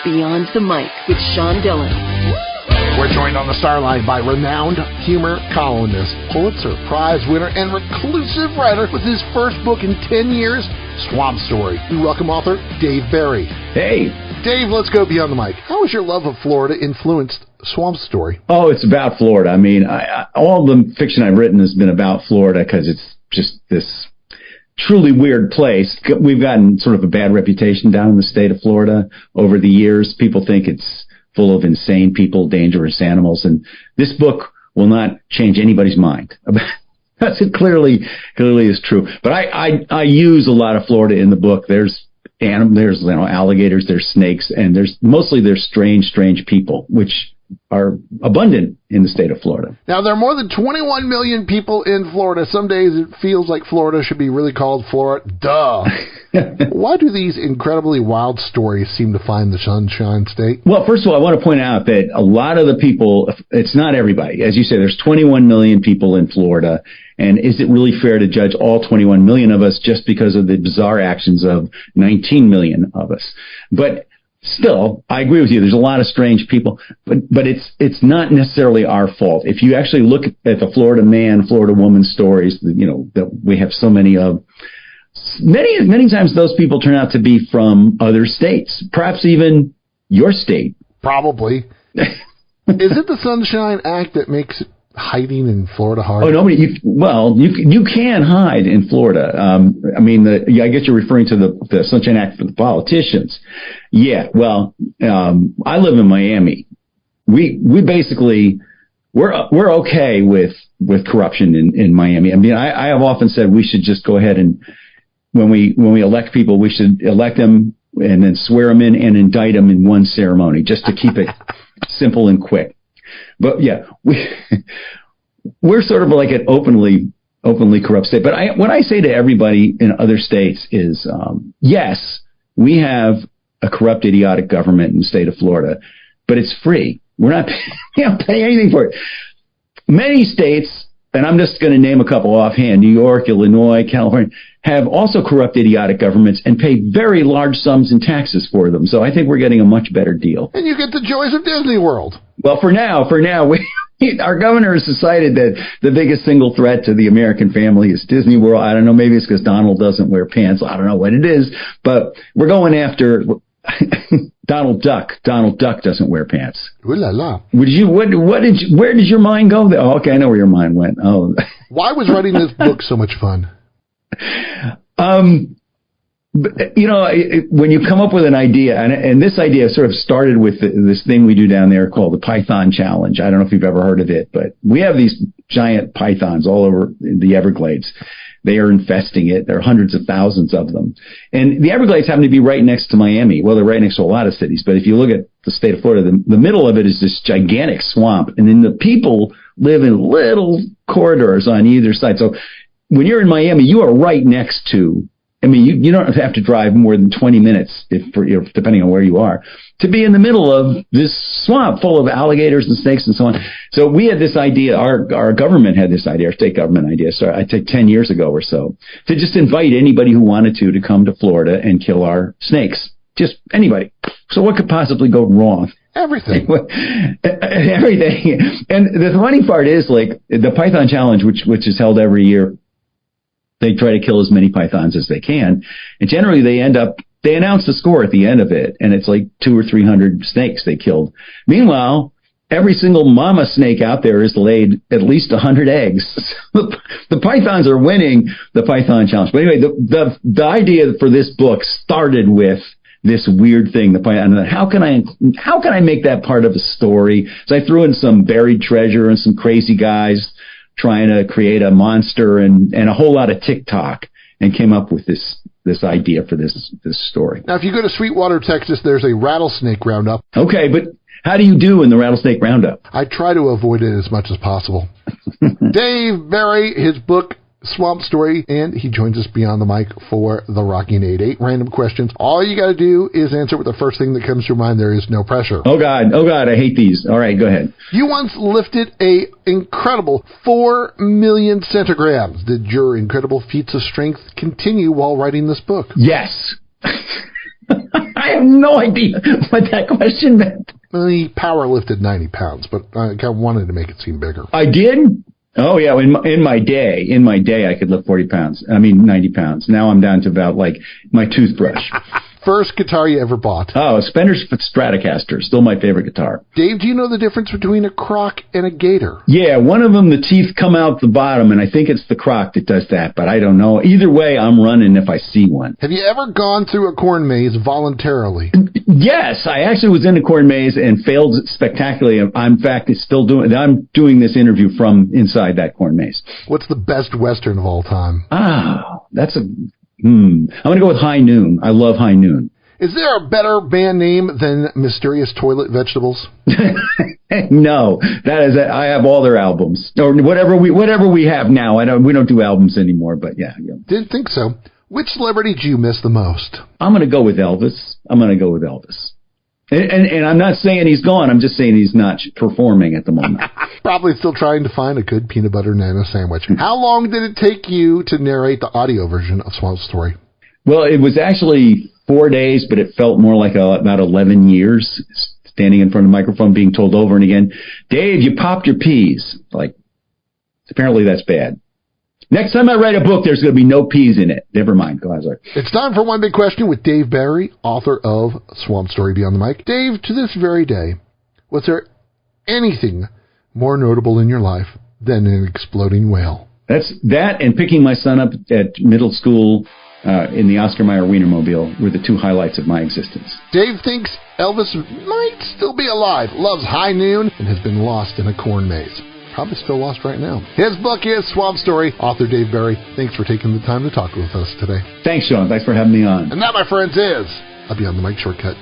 Beyond the Mic with Sean Dillon. We're joined on the Starline by renowned humor columnist, Pulitzer Prize winner, and reclusive writer with his first book in 10 years, Swamp Story. And welcome author Dave Barry. Hey. Dave, let's go beyond the mic. How has your love of Florida influenced Swamp Story? Oh, it's about Florida. I mean, all the fiction I've written has been about Florida because it's just this truly weird place. We've gotten sort of a bad reputation down in the state of Florida over the years. People think it's full of insane people, dangerous animals, and this book will not change anybody's mind. That's it clearly is true. But I use a lot of Florida in the book. There's alligators, there's snakes, and there's strange people, which are abundant in the state of Florida. Now, there are more than 21 million people in Florida. Some days it feels like Florida should be really called Flori-duh. Why do these incredibly wild stories seem to find the Sunshine State? Well, first of all, I want to point out that a lot of the people, it's not everybody. As you say, there's 21 million people in Florida. And is it really fair to judge all 21 million of us just because of the bizarre actions of 19 million of us? But still, I agree with you. There's a lot of strange people, but it's not necessarily our fault. If you actually look at the Florida man, Florida woman stories, that we have so many of, many times those people turn out to be from other states, perhaps even your state. Probably. Is it the Sunshine Act that makes hiding in Florida hard? Oh, you can hide in Florida. I guess you're referring to the Sunshine Act for the politicians. Yeah, well, I live in Miami. We basically we're okay with corruption in Miami. I mean, I have often said we should just go ahead and when we elect people, we should elect them and then swear them in and indict them in one ceremony, just to keep it simple and quick. But yeah, we're sort of like an openly corrupt state. But what I say to everybody in other states is, yes, we have a corrupt, idiotic government in the state of Florida, but it's free. We're not paying anything for it. Many states, and I'm just going to name a couple offhand, New York, Illinois, California, have also corrupt, idiotic governments and pay very large sums in taxes for them. So I think we're getting a much better deal. And you get the joys of Disney World. Well, for now, our governor has decided that the biggest single threat to the American family is Disney World. I don't know, maybe it's because Donald doesn't wear pants. I don't know what it is, but we're going after Donald Duck. Donald Duck doesn't wear pants. Ooh la la. Where did your mind go there? Oh, okay, I know where your mind went. Oh. Why was writing this book so much fun? When you come up with an idea, and this idea sort of started with this thing we do down there called the Python Challenge. I don't know if you've ever heard of it, but we have these giant pythons all over the Everglades. They are infesting it. There are hundreds of thousands of them. And the Everglades happen to be right next to Miami. Well, they're right next to a lot of cities. But if you look at the state of Florida, the middle of it is this gigantic swamp. And then the people live in little corridors on either side. So when you're in Miami, you are right next to, you don't have to drive more than 20 minutes, depending on where you are, to be in the middle of this swamp full of alligators and snakes and so on. So we had this idea, our government had this idea, our state government idea, so I think 10 years ago or so, to just invite anybody who wanted to come to Florida and kill our snakes. Just anybody. So what could possibly go wrong? Everything. Everything. And the funny part is, like, the Python Challenge, which is held every year, they try to kill as many pythons as they can. And generally they announce the score at the end of it, and it's like 200 or 300 snakes they killed. Meanwhile, every single mama snake out there has laid at least 100 eggs. The pythons are winning the Python Challenge. But anyway, the idea for this book started with this weird thing, the python. How can I make that part of a story? So I threw in some buried treasure and some crazy guys trying to create a monster and a whole lot of TikTok, and came up with this idea for this story. Now, if you go to Sweetwater, Texas, there's a rattlesnake roundup. Okay, but how do you do in the rattlesnake roundup? I try to avoid it as much as possible. Dave Barry, his book, Swamp Story, and he joins us beyond the mic for the Rockin' 88 random questions. All you got to do is answer with the first thing that comes to your mind. There is no pressure. Oh God, I hate these. All right, go ahead. You once lifted a incredible 4 million centigrams. Did your incredible feats of strength continue while writing this book? Yes. I have no idea what that question meant. Well, he power lifted 90 pounds, but I wanted to make it seem bigger. I did? Oh, yeah. In my day, I could lift 90 pounds. Now I'm down to about like my toothbrush. First guitar you ever bought? Oh, a Fender Stratocaster. Still my favorite guitar. Dave, do you know the difference between a croc and a gator? Yeah, one of them, the teeth come out the bottom, and I think it's the croc that does that, but I don't know. Either way, I'm running if I see one. Have you ever gone through a corn maze voluntarily? Yes, I actually was in a corn maze and failed spectacularly. I'm doing this interview from inside that corn maze. What's the best Western of all time? That's I'm going to go with High Noon. I love High Noon. Is there a better band name than Mysterious Toilet Vegetables? No, I have all their albums or whatever we have now. We don't do albums anymore, but yeah. Didn't think so. Which celebrity do you miss the most? I'm going to go with Elvis. And I'm not saying he's gone. I'm just saying he's not performing at the moment. Probably still trying to find a good peanut butter nano sandwich. How long did it take you to narrate the audio version of Swamp Story? Well, it was actually 4 days, but it felt more like about 11 years standing in front of the microphone being told over and again, Dave, you popped your peas. Like, apparently that's bad. Next time I write a book, there's going to be no peas in it. Never mind. Go ahead. It's time for One Big Question with Dave Barry, author of Swamp Story Beyond the Mic. Dave, to this very day, was there anything more notable in your life than an exploding whale? That's that and picking my son up at middle school in the Oscar Mayer Wienermobile were the two highlights of my existence. Dave thinks Elvis might still be alive, loves High Noon, and has been lost in a corn maze. Probably still lost right now. His book is Swamp Story. Author Dave Barry, thanks for taking the time to talk with us today. Thanks, Sean. Thanks for having me on. And that, my friends, is a Beyond the Mic shortcut.